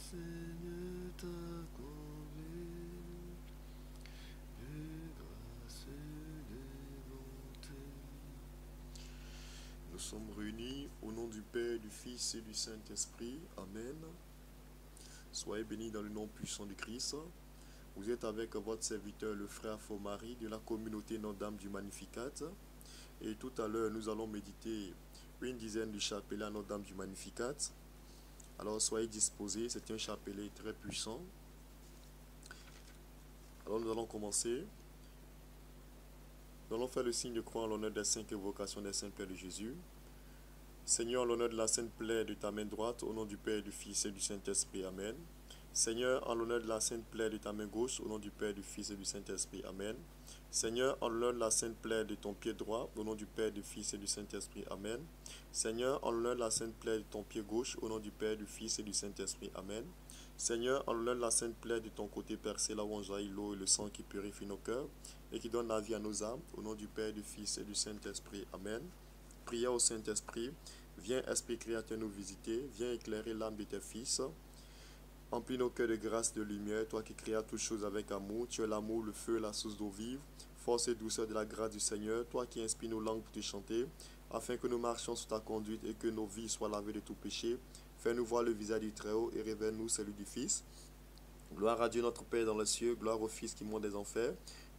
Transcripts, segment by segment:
Seigneur t'a comblé de grâce et de bonté. Nous sommes réunis au nom du Père, du Fils et du Saint-Esprit. Amen. Soyez bénis dans le nom puissant du Christ. Vous êtes avec votre serviteur, le frère Fomari, de la communauté Notre-Dame du Magnificat. Et tout à l'heure, nous allons méditer une dizaine de chapelets à Notre-Dame du Magnificat. Alors soyez disposés, c'est un chapelet très puissant. Alors nous allons commencer. Nous allons faire le signe de croix en l'honneur des 5 évocations des Saints Pères de Jésus. Seigneur, en l'honneur de la sainte plaie de ta main droite, au nom du Père, du Fils et du Saint-Esprit. Amen. Seigneur, en l'honneur de la sainte plaie de ta main gauche, au nom du Père, du Fils et du Saint-Esprit. Amen. Seigneur, en l'honneur de la sainte plaie de ton pied droit, au nom du Père, du Fils et du Saint-Esprit. Amen. Seigneur, en l'honneur de la sainte plaie de ton pied gauche, au nom du Père, du Fils et du Saint-Esprit. Amen. Seigneur, en l'honneur de la sainte plaie de ton côté percé, là où on jaillit l'eau et le sang qui purifie nos cœurs et qui donne la vie à nos âmes, au nom du Père, du Fils et du Saint-Esprit. Amen. Prière au Saint-Esprit. Viens, Esprit Créateur, nous visiter. Viens éclairer l'âme de tes fils. Emplis nos cœurs de grâce et de lumière, toi qui créas toutes choses avec amour. Tu es l'amour, le feu, la source d'eau vive. Force et douceur de la grâce du Seigneur, toi qui inspires nos langues pour te chanter, afin que nous marchions sous ta conduite et que nos vies soient lavées de tout péché. Fais-nous voir le visage du Très-Haut et révèle-nous celui du Fils. Gloire à Dieu notre Père dans les cieux, gloire au Fils qui monte des enfers,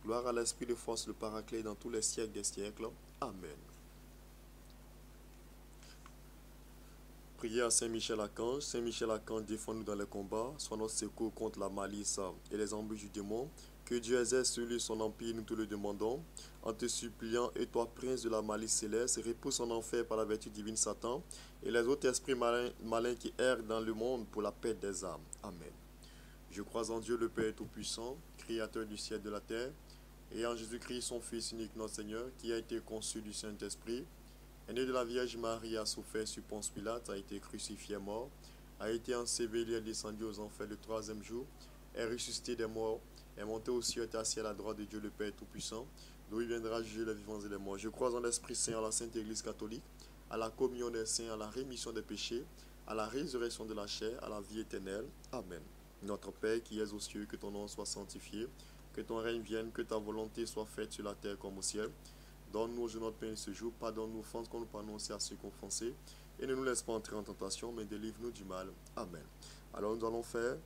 gloire à l'Esprit de force, le Paraclet dans tous les siècles des siècles. Amen. Priez à Saint-Michel-Archange. Saint-Michel-Archange, défends-nous dans les combats, sois notre secours contre la malice et les embûches du démon. Que Dieu exerce sur lui son empire, nous te le demandons. En te suppliant, et toi, prince de la malice céleste, repousse en enfer par la vertu divine Satan et les autres esprits malins qui errent dans le monde pour la paix des âmes. Amen. Je crois en Dieu le Père Tout-Puissant, Créateur du ciel et de la terre, et en Jésus-Christ, son Fils unique, notre Seigneur, qui a été conçu du Saint-Esprit, est né de la Vierge Marie, a souffert sur Ponce Pilate, a été crucifié, mort, a été enseveli, est descendu aux enfers le troisième jour, est ressuscité des morts, est monté au ciel, est assis à la droite de Dieu le Père Tout-Puissant, d'où il viendra juger les vivants et les morts. Je crois en l'Esprit Saint, à la Sainte Église catholique, à la communion des saints, à la rémission des péchés, à la résurrection de la chair, à la vie éternelle. Amen. Notre Père qui es aux cieux, que ton nom soit sanctifié, que ton règne vienne, que ta volonté soit faite sur la terre comme au ciel. Donne-nous aujourd'hui notre pain ce jour, pardonne nos offenses qu'on nous pardonne à ceux qui ont offensé, et ne nous laisse pas entrer en tentation, mais délivre-nous du mal. Amen. Alors nous allons faire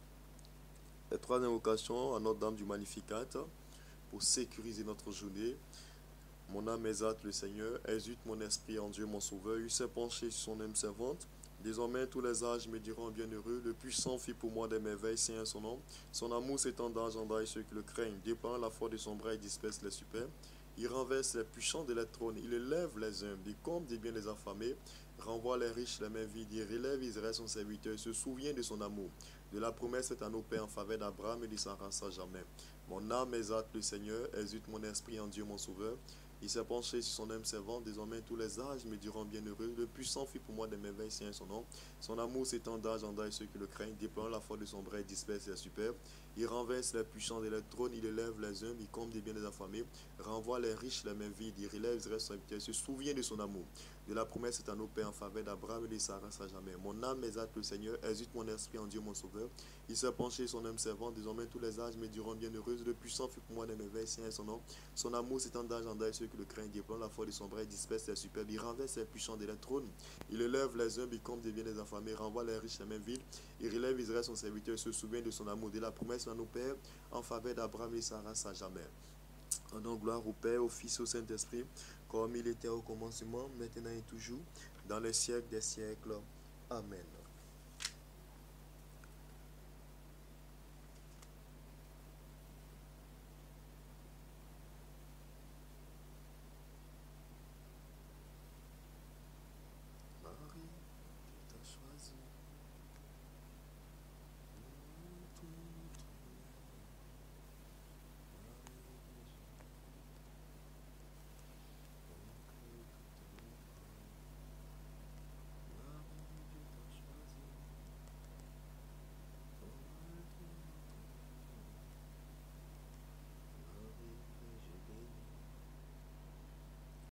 les 3 invocations à Notre-Dame du Magnificat pour sécuriser notre journée. Mon âme exalte le Seigneur, exulte mon esprit en Dieu mon Sauveur, il s'est penché sur son âme servante. Désormais, tous les âges me diront bienheureux, le puissant fit pour moi des merveilles, Seigneur son nom. Son amour s'étend d'âge en âge ceux qui le craignent, déployant la foi de son bras, il disperse les superbes. Il renverse les puissants de la trône, il élève les humbles, il comble des biens les affamés, renvoie les riches les mains vides, il relève Israël son serviteur, il se souvient de son amour. De la promesse est à nos pères en faveur d'Abraham et de sa race à jamais. Mon âme exalte le Seigneur, exulte mon esprit en Dieu mon Sauveur. Il s'est penché sur son âme servante, désormais tous les âges me diront bienheureux. Le puissant fit pour moi des merveilles, Seigneur son nom. Son amour s'étend d'âge en âge ceux qui le craignent, déployant la foi de son bras, il disperse les superbes. Il renverse les puissants de la trône, il élève les humbles, il comble des biens des affamés, renvoie les riches les mains vides, il relève Israël son serviteur, se souvient de son amour. De la promesse est à nos pères en faveur d'Abraham et de sa race à jamais. Mon âme exalte le Seigneur, exulte mon esprit en Dieu mon Sauveur. Il s'est penché sur son âme servante, désormais tous les âges me diront bienheureux. Le puissant fit pour moi des merveilles, Seigneur son nom. Son amour s'étend d'âge en âge ceux qui le craignent, déployant la foi de son bras, il disperse les superbes, il renverse les puissants de la trône, il élève les humbles, il comble des biens des affamés, renvoie les riches les mains vides, il relève Israël son serviteur, il se souvient de son amour, de la promesse à nos pères en faveur d'Abraham et sa race à jamais. Rendons gloire au Père, au Fils et au Saint-Esprit, comme il était au commencement, maintenant et toujours, dans les siècles des siècles. Amen.